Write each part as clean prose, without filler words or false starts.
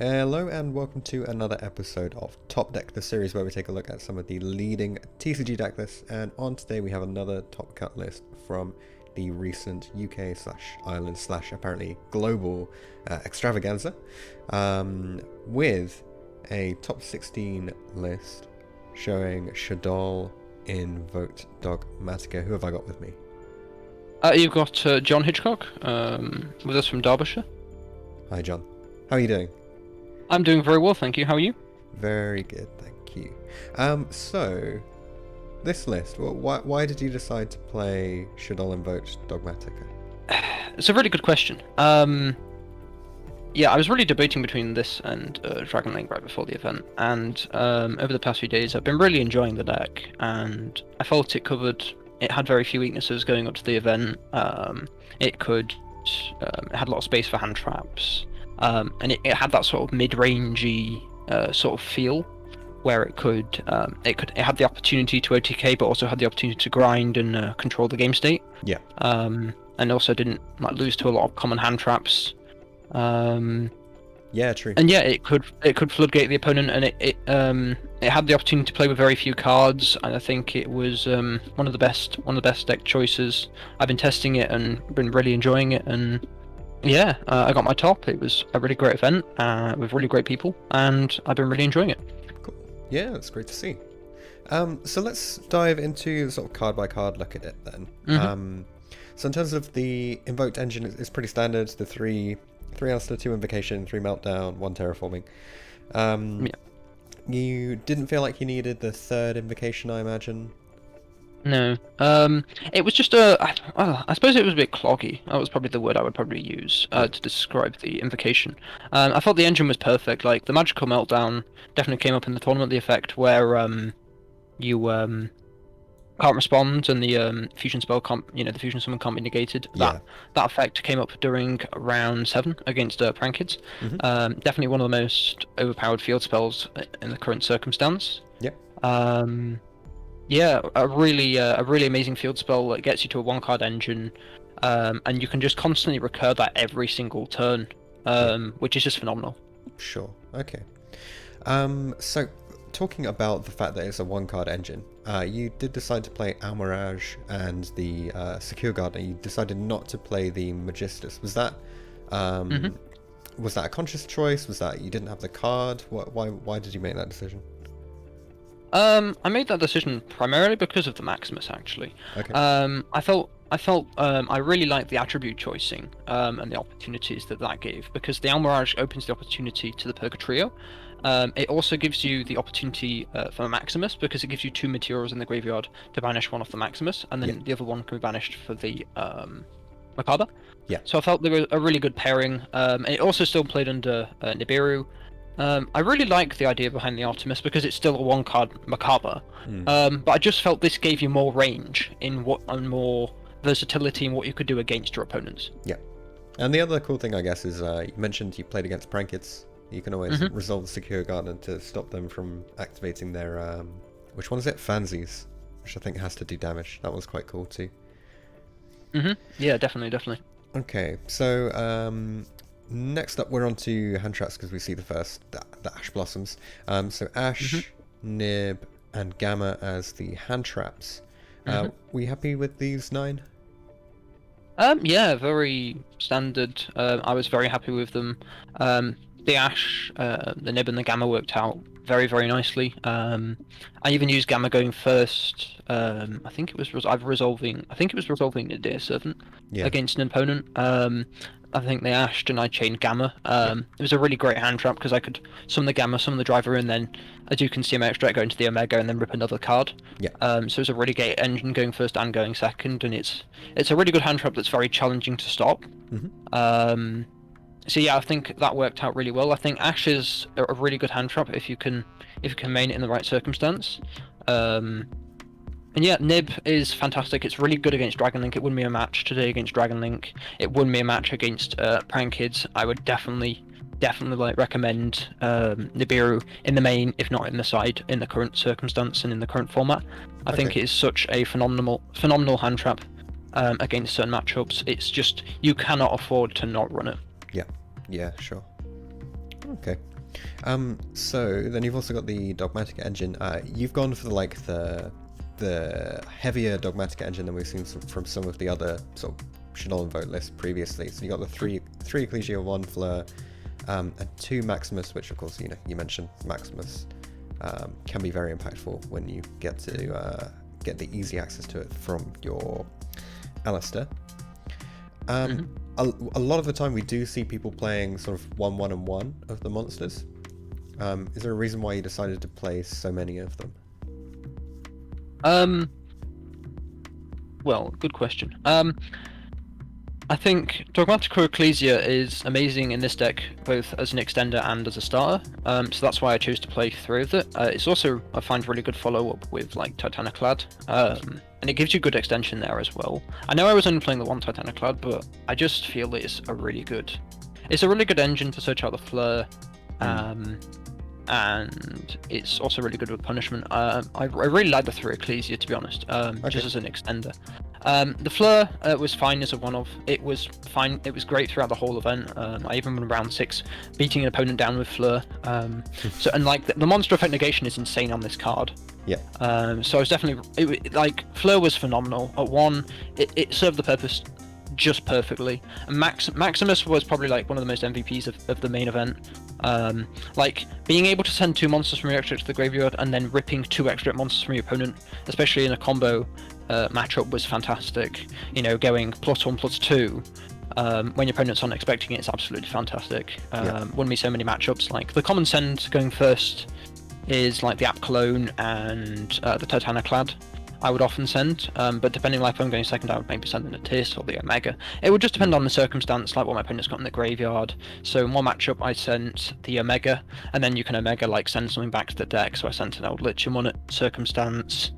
Hello and welcome to another episode of Top Deck, the series where we take a look at some of the leading TCG deck lists, and on today we have another top cut list from the recent UK/Ireland/ apparently global Extravaganza, with a top 16 list showing Shadol, Invoked Dogmatika. Who have I got with me? You've got John Hitchcock with us from Derbyshire. Hi John, how are you doing? I'm doing very well, thank you. How are you? Very good, thank you. So this list, why did you decide to play Shadol Invoked Dogmatika? It's a really good question. Yeah, I was really debating between this and Dragon Link right before the event, and over the past few days I've been really enjoying the deck, and I felt it had very few weaknesses going up to the event. It had a lot of space for hand traps, and it had that sort of mid-rangey sort of feel, where it had the opportunity to OTK, but also had the opportunity to grind and control the game state. Yeah. And also didn't lose to a lot of common hand traps. Yeah, true. And yeah, it could floodgate the opponent, and it had the opportunity to play with very few cards, and I think it was one of the best deck choices. I've been testing it and been really enjoying it, and yeah, I got my top. It was a really great event with really great people, and I've been really enjoying it. Cool. Yeah, that's great to see. So let's dive into sort of card by card look at it then. Mm-hmm. So in terms of the invoked engine, it's pretty standard. The three Alistair, 2 Invocation, 3 Meltdown, 1 Terraforming. Yeah. You didn't feel like you needed the 3rd Invocation, I imagine? No. It was just I suppose it was a bit cloggy. That was probably the word I would probably use to describe the invocation. I thought the engine was perfect. Like, the magical meltdown definitely came up in the tournament. The effect where you can't respond, and the fusion spell the fusion summon can't be negated. Yeah. That effect came up during round 7 against Prankids. Mm-hmm. Definitely one of the most overpowered field spells in the current circumstance. Yep. Yeah, a really amazing field spell that gets you to a 1-card engine, and you can just constantly recur that every single turn, which is just phenomenal. Sure. Okay. So talking about the fact that it's a 1-card engine, you did decide to play Almirage and the Secure Gardener. You decided not to play the Magistus. Was that was that a conscious choice? Was that you didn't have the card? Why did you make that decision? I made that decision primarily because of the Maximus, actually. Okay. I really liked the attribute choicing and the opportunities that gave, because the Almirage opens the opportunity to the Purgatrio. It also gives you the opportunity for a Maximus, because it gives you 2 materials in the graveyard to banish one off the Maximus, and then the other one can be banished for the Macabre. Yeah. So I felt they were a really good pairing. It also still played under Nibiru. I really like the idea behind the Artemis, because it's still a 1-card Macabre. But I just felt this gave you more range and more versatility in what you could do against your opponents. Yeah. And the other cool thing, I guess, is you mentioned you played against Prankids. You can always resolve the Secure Gardener to stop them from activating their, which one is it? Fancies, which I think has to do damage. That was quite cool too. Yeah, definitely. Okay, so next up we're on to hand traps, because we see the Ash Blossoms. So Ash, Nib, and Gamma as the hand traps. Were you happy with these 9? Yeah, very standard. I was very happy with them. The Ash, the Nib, and the Gamma worked out very, very nicely. I even used Gamma going first. I think it was resolving Nadir Servant against an opponent. I think they ashed and I chained Gamma. It was a really great hand trap, because I could summon the Gamma, summon the Driver, and then I do consume extract, go into the Omega, and then rip another card. Yeah. So it's a really great engine going first and going second, and it's a really good hand trap that's very challenging to stop. So yeah, I think that worked out really well. I think Ash is a really good hand trap if you can main it in the right circumstance. And yeah, Nib is fantastic. It's really good against Dragon Link. It won me a match today against Dragon Link. It won me a match against Prankids. I would definitely recommend Nibiru in the main, if not in the side, in the current circumstance and in the current format. I think it is such a phenomenal hand trap against certain matchups. It's just, you cannot afford to not run it. Yeah, sure. Okay. So then you've also got the Dogmatica engine. You've gone for the heavier Dogmatica engine than we've seen from some of the other sort of Shadol and vote lists previously. So you got the three Ecclesia, 1 Fleur, and 2 Maximus, which of course you mentioned Maximus can be very impactful when you get to get the easy access to it from your Alistair. A lot of the time we do see people playing sort of 1, 1, and 1 of the monsters. Is there a reason why you decided to play so many of them? Well, good question. I think Dogmatica Ecclesia is amazing in this deck, both as an extender and as a starter. So that's why I chose to play 3 of it. It's also, I find, really good follow-up with like Titaniclad, and it gives you good extension there as well. I know I was only playing the 1 Titaniclad, but I just feel it's a really good engine to search out the Fleur, and it's also really good with punishment. I really like the 3 Ecclesia, to be honest, just as an extender. The Fleur was fine as a one-off. It was fine. It was great throughout the whole event. I even won round 6, beating an opponent down with Fleur. So and like the monster effect negation is insane on this card. Yeah. So I was definitely like Fleur was phenomenal. At 1, it served the purpose just perfectly. And Maximus was probably like one of the most MVPs of the main event. Like being able to send 2 monsters from your extra to the graveyard and then ripping 2 extra monsters from your opponent, especially in a combo matchup, was fantastic. You know, going +1/+2 when your opponent's not expecting it is absolutely fantastic. Won me so many matchups. Like the common send going first is like the App Cologne and the Titaniclad. I would often send, but depending, like if I'm going second, I would maybe send in a Tis or the Omega. It would just depend on the circumstance, like what my opponent's got in the graveyard. So in one matchup, I sent the Omega, and then you can Omega like send something back to the deck. So I sent an Old Lich in one circumstance.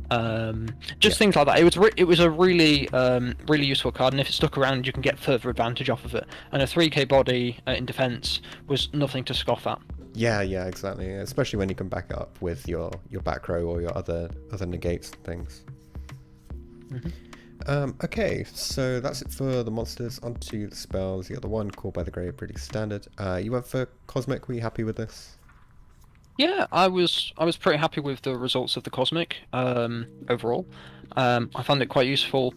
Things like that. It was a really really useful card, and if it stuck around, you can get further advantage off of it. And a 3k body in defense was nothing to scoff at. Yeah, exactly. Especially when you can back it up with your back row or your other negates and things. Okay, so that's it for the monsters. Onto the spells. You got the 1 Called by the Grave, pretty standard. You went for Cosmic. Were you happy with this? Yeah, I was pretty happy with the results of the Cosmic overall. I found it quite useful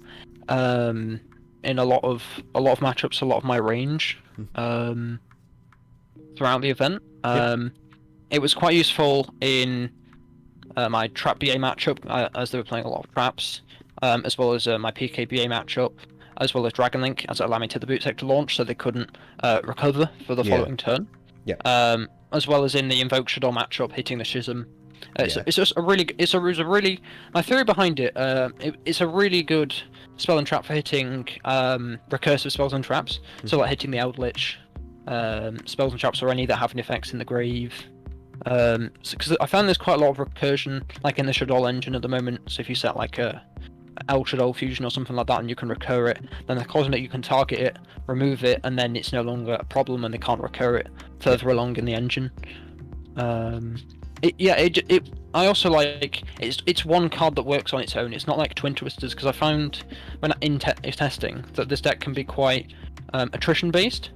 in a lot of matchups, a lot of my range throughout the event. It was quite useful in my Trap BA matchup, as they were playing a lot of traps, as well as my PK BA matchup, as well as Dragon Link, as it allowed me to the boot sector launch, so they couldn't recover for the following turn. As well as in the Invoked Shadol matchup, hitting the Schism. It's just a really my theory behind it. It's a really good spell and trap for hitting recursive spells and traps. So like hitting the Eldritch, spells and traps, or any that have effects in the grave. Because I found there's quite a lot of recursion, like in the Shadol engine at the moment. So if you set like a El Shadol fusion or something like that, and you can recur it, then the Cosmic, you can target it, remove it, and then it's no longer a problem, and they can't recur it further along in the engine. I also like it's one card that works on its own. It's not like Twin Twisters, because I found when in testing that this deck can be quite attrition based,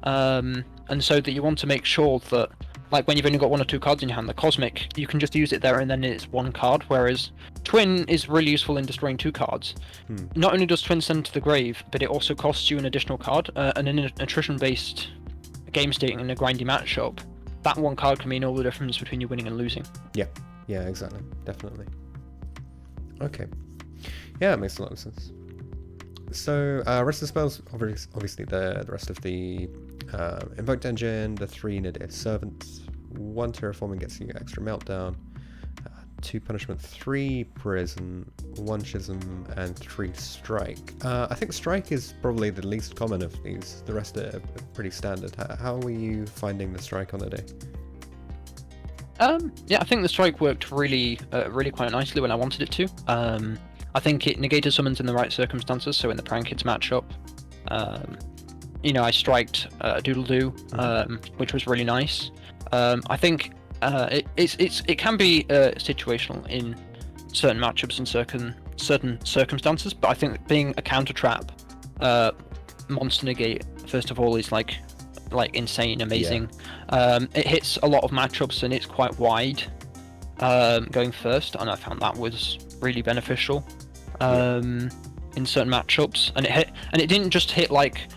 and so that you want to make sure that, like when you've only got 1 or 2 cards in your hand, the Cosmic, you can just use it there and then it's 1 card, whereas Twin is really useful in destroying 2 cards. Not only does Twin send to the grave, but it also costs you an additional card, and in an attrition-based game state in a grindy matchup, that 1 card can mean all the difference between you winning and losing. Yeah, exactly. Definitely. Okay. Yeah, it makes a lot of sense. So, rest of the spells, obviously the rest of the Invoked Engine, the 3 Nadir Servants, 1 Terraforming gets you extra Meltdown, 2 Punishment, 3 Prison, 1 Schism, and 3 Strike. I think Strike is probably the least common of these. The rest are pretty standard. How were you finding the Strike on the day? Yeah, I think the Strike worked really quite nicely when I wanted it to. I think it negated summons in the right circumstances, so in the Prankids matchup, I striked Doodle Doo, which was really nice. I think it can be situational in certain matchups and certain circumstances, but I think being a counter trap monster negate, first of all, is like like insane, amazing. It hits a lot of matchups and it's quite wide going first, and I found that was really beneficial in certain matchups. And it didn't just hit like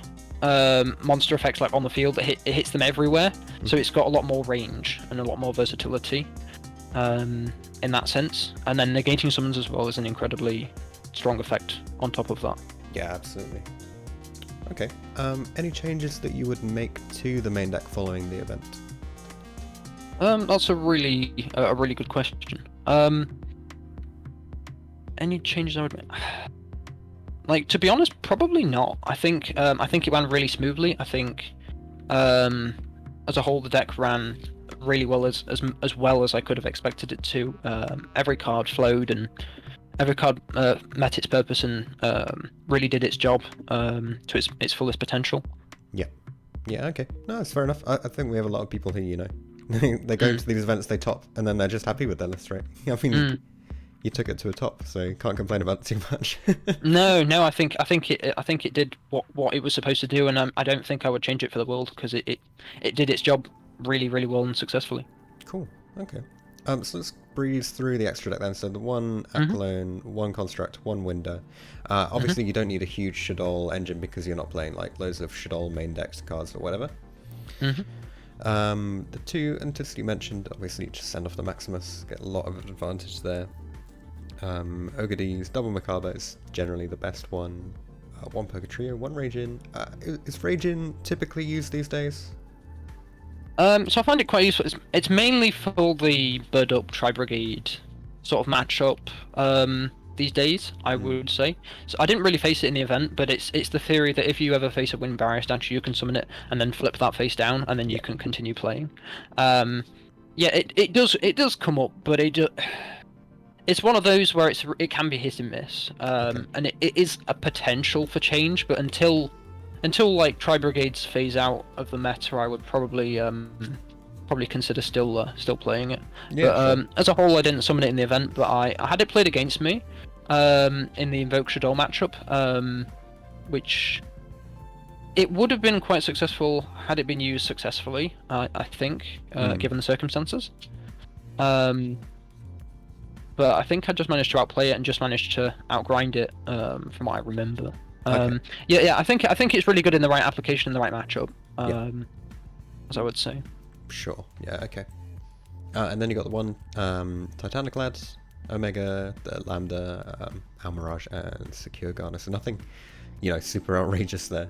monster effects like on the field, it hits them everywhere. So it's got a lot more range and a lot more versatility in that sense. And then negating summons as well is an incredibly strong effect on top of that. Yeah, absolutely. Okay. Any changes that you would make to the main deck following the event? That's a really good question. Any changes I would make? Like, to be honest, probably not. I think it ran really smoothly. I think as a whole the deck ran really well, as well as I could have expected it to. Every card flowed and every card met its purpose and really did its job to its fullest potential. Yeah, okay. No, that's fair enough. I think we have a lot of people who, they go to these events, they top, and then they're just happy with their list, right? I mean, you took it to a top, so you can't complain about it too much. No, I think it did what it was supposed to do, and I don't think I would change it for the world, because it did its job really, really well and successfully. Cool. Okay. So let's breeze through the extra deck then. So the one Aqualone, one Construct, one Winder. Obviously, you don't need a huge Shadol engine because you're not playing like loads of Shadol main decks cards or whatever. The two Anticity mentioned, obviously, just send off the Maximus, get a lot of advantage there. Ogredee's Double Macabre is generally the best one. One Purgatrio, one Rage-In. Is Rage-In typically used these days? So I find it quite useful. It's mainly for the Bird Up Tri-Brigade sort of matchup these days, I would say. So I didn't really face it in the event, but it's the theory that if you ever face a Wind Barrier statue, you can summon it and then flip that face down, and then you can continue playing. It does come up, but it's one of those where it can be hit and miss, and it is a potential for change, but until like Tri-Brigades phase out of the meta, I would probably consider still playing it. As a whole, I didn't summon it in the event, but I had it played against me in the Invoked Dogmatika matchup, which it would have been quite successful had it been used successfully, I think, given the circumstances. But I think I just managed to outplay it and just managed to outgrind it, from what I remember. I think it's really good in the right application, in the right matchup, as I would say. Sure. Yeah. Okay. And then you got the one Titaniclad, Omega, the Lambda, Almirage, and Secure Garner. So nothing, super outrageous there.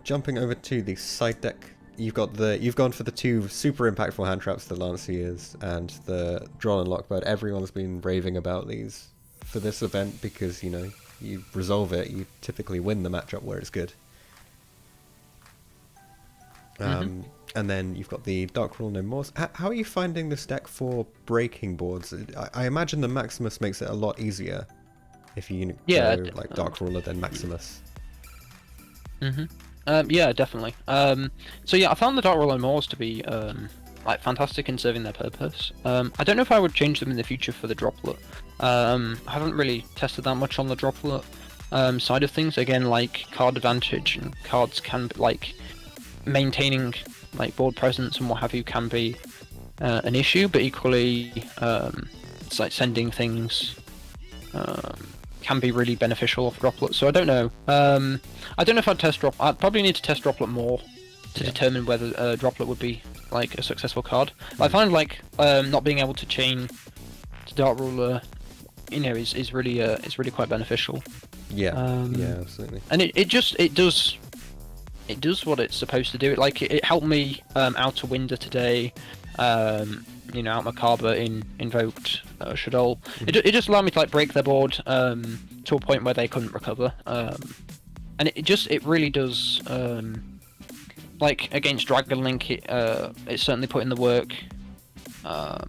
Jumping over to the side deck, you've gone for the two super impactful hand traps, the Lanciers and the Drawn and Lockbird. Everyone's been raving about these for this event because you resolve it, you typically win the matchup where it's good. And then you've got the Dark Ruler No More. How are you finding this deck for breaking boards? I imagine the Maximus makes it a lot easier if you go like Dark Ruler then Maximus. Yeah, definitely. So yeah, I found the Dark Ruler No More to be like fantastic in serving their purpose. I don't know if I would change them in the future for the Droplet. I haven't really tested that much on the Droplet side of things. Again, like card advantage and cards can like maintaining like board presence and what have you can be an issue, but equally it's like sending things can be really beneficial off Droplet. So I don't know. I don't know if I'd test Droplet. I'd probably need to test Droplet more to determine whether Droplet would be like a successful card. I find like not being able to chain to Dark Ruler, is really quite beneficial. Yeah, absolutely. And it does what it's supposed to do. It helped me out a Winder today. Out Macabre in Invoked Shadol. It just allowed me to like break their board to a point where they couldn't recover. And it really does. Like against Dragon Link, it certainly put in the work. I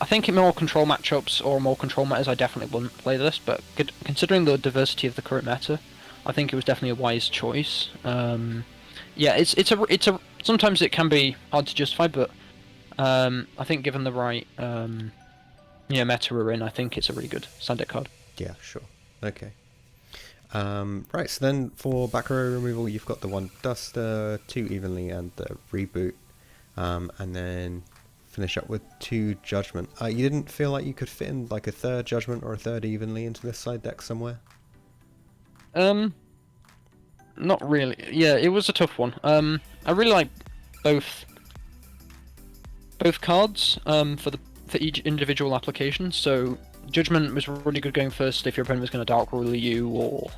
think in more control matchups or more control metas, I definitely wouldn't play this. But considering the diversity of the current meta, I think it was definitely a wise choice. It's a sometimes it can be hard to justify, but I think given the right meta we're in, I think it's a really good standard card. Yeah, sure. Okay. Right, so then for back row removal, you've got the 1 Duster, 2 Evenly, and the Reboot, and then finish up with 2 Judgment. You didn't feel like you could fit in like a 3rd Judgment or a 3rd Evenly into this side deck somewhere? Not really. Yeah, it was a tough one. I really like both cards for each individual application. So Judgment was really good going first if your opponent was going to Dark Ruler you, or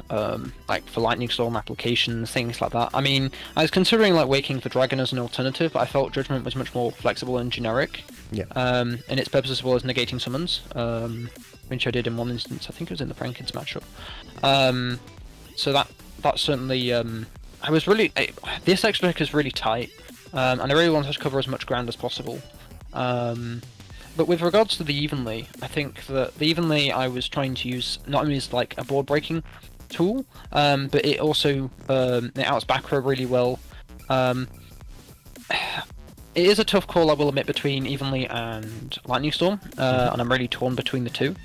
like for Lightning Storm applications, things like that. I mean, I was considering like Waking the Dragon as an alternative, but I felt Judgment was much more flexible and generic. Yeah. In its purpose, as well as negating summons, which I did in one instance. I think it was in the Franken's matchup. So that certainly I was really this extra deck is really tight, and I really wanted to cover as much ground as possible. But with regards to the Evenly, I think that the Evenly I was trying to use not only as like a board breaking tool, but it also it outs back row really well. It is a tough call, I will admit, between Evenly and Lightning Storm, and I'm really torn between the two,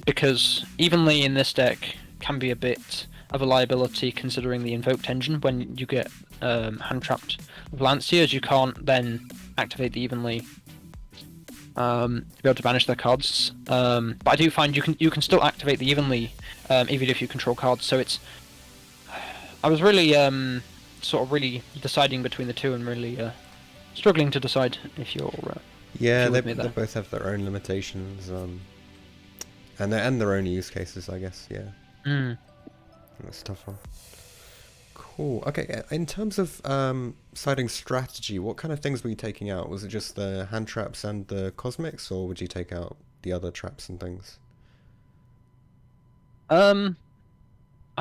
because Evenly in this deck can be a bit of a liability considering the Invoked engine when you get hand trapped with Lancia, as you can't then activate the Evenly to be able to banish their cards. But I do find you can still activate the Evenly even if you control cards. So it's I was really sort of really deciding between the two and really struggling to decide if you're yeah, if they both have their own limitations, and their own use cases, I guess. Yeah. That's a tough one. Cool. Okay, in terms of siding strategy, what kind of things were you taking out? Was it just the hand traps and the cosmics, or would you take out the other traps and things? I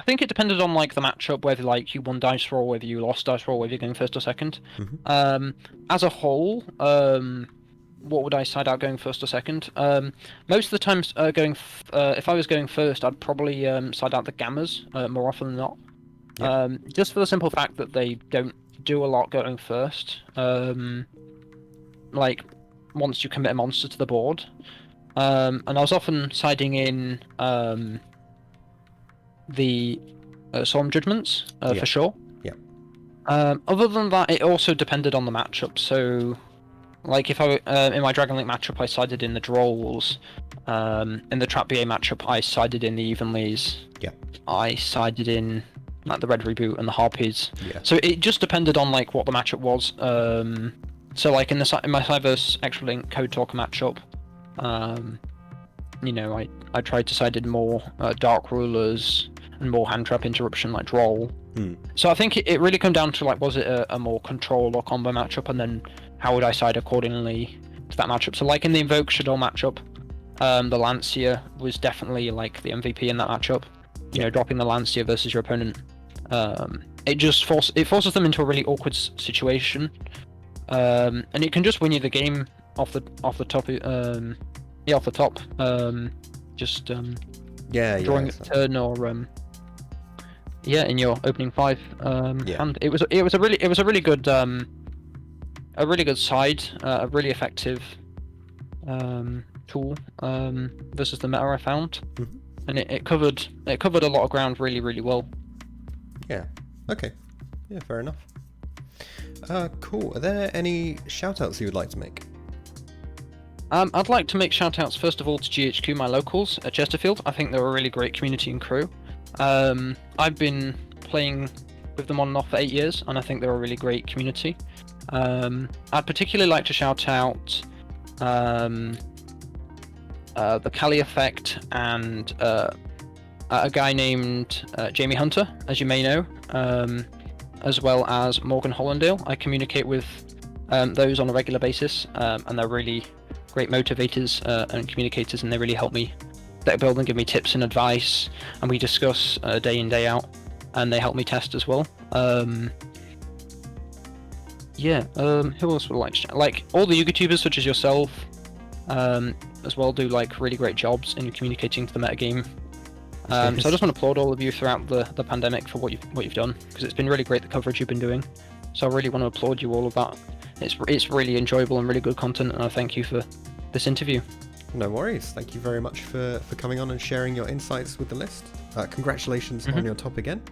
think it depended on like the matchup, whether like you won dice roll, whether you lost dice roll, whether you're going first or second. As a whole, what would I side out going first or second? Most of the times, if I was going first, I'd probably side out the Gammas more often than not. Yep. Just for the simple fact that they don't do a lot going first. Like once you commit a monster to the board, and I was often siding in the Solemn Judgments for sure. Yeah. Other than that, it also depended on the matchup. So, like if I in my Dragon Link matchup, I sided in the Drolls. In the Trap BA matchup, I sided in the Evenlies. Yeah. I sided in like the Red Reboot and the Harpies. Yeah. So it just depended on like what the matchup was. So like in my Cyverse Extra Link Code Talker matchup, you know, I tried to side in more Dark Rulers and more hand trap interruption like Droll. So I think it really come down to like, was it a more control or combo matchup, and then how would I side accordingly to that matchup. So like in the Invoke Shadow matchup, the Lancia was definitely like the MVP in that matchup. You know, dropping the Lancia versus your opponent, it just forces them into a really awkward situation, and it can just win you the game off the top. Off the top. Just drawing a turn or in your opening 5 hand. It was a really good side, a really effective tool versus the meta I found. And it covered a lot of ground really, really well. Yeah. Okay. Yeah, fair enough. Cool. Are there any shout-outs you would like to make? I'd like to make shout-outs first of all to GHQ, my locals at Chesterfield. I think they're a really great community and crew. I've been playing with them on and off for 8 years, and I think they're a really great community. I'd particularly like to shout out the Kali Effect and a guy named Jamie Hunter, as you may know, as well as Morgan Hollandale. I communicate with those on a regular basis, and they're really great motivators and communicators, and they really help me deck build and give me tips and advice, and we discuss day in, day out, and they help me test as well. Who else would like all the YouTubers such as yourself as well do like really great jobs in communicating to the metagame. So I just want to applaud all of you throughout the pandemic for what you've done, because it's been really great the coverage you've been doing. So I really want to applaud you all of that. It's really enjoyable and really good content, and I thank you for this interview. No worries. Thank you very much for coming on and sharing your insights with the list. congratulations on your top again.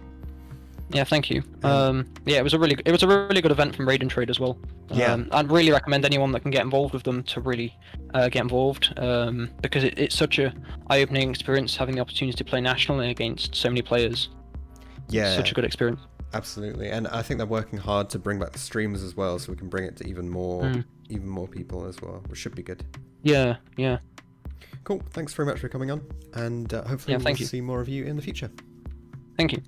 Yeah, thank you. Yeah, it was a really good event from Raid and Trade as well. Yeah. I'd really recommend anyone that can get involved with them to really get involved, because it's such a eye-opening experience having the opportunity to play nationally against so many players. Yeah. It's such a good experience. Absolutely, and I think they're working hard to bring back the streamers as well, so we can bring it to even more people as well, which should be good. Yeah, yeah. Cool. Thanks very much for coming on, and hopefully we'll thank you. see more of you in the future. Thank you.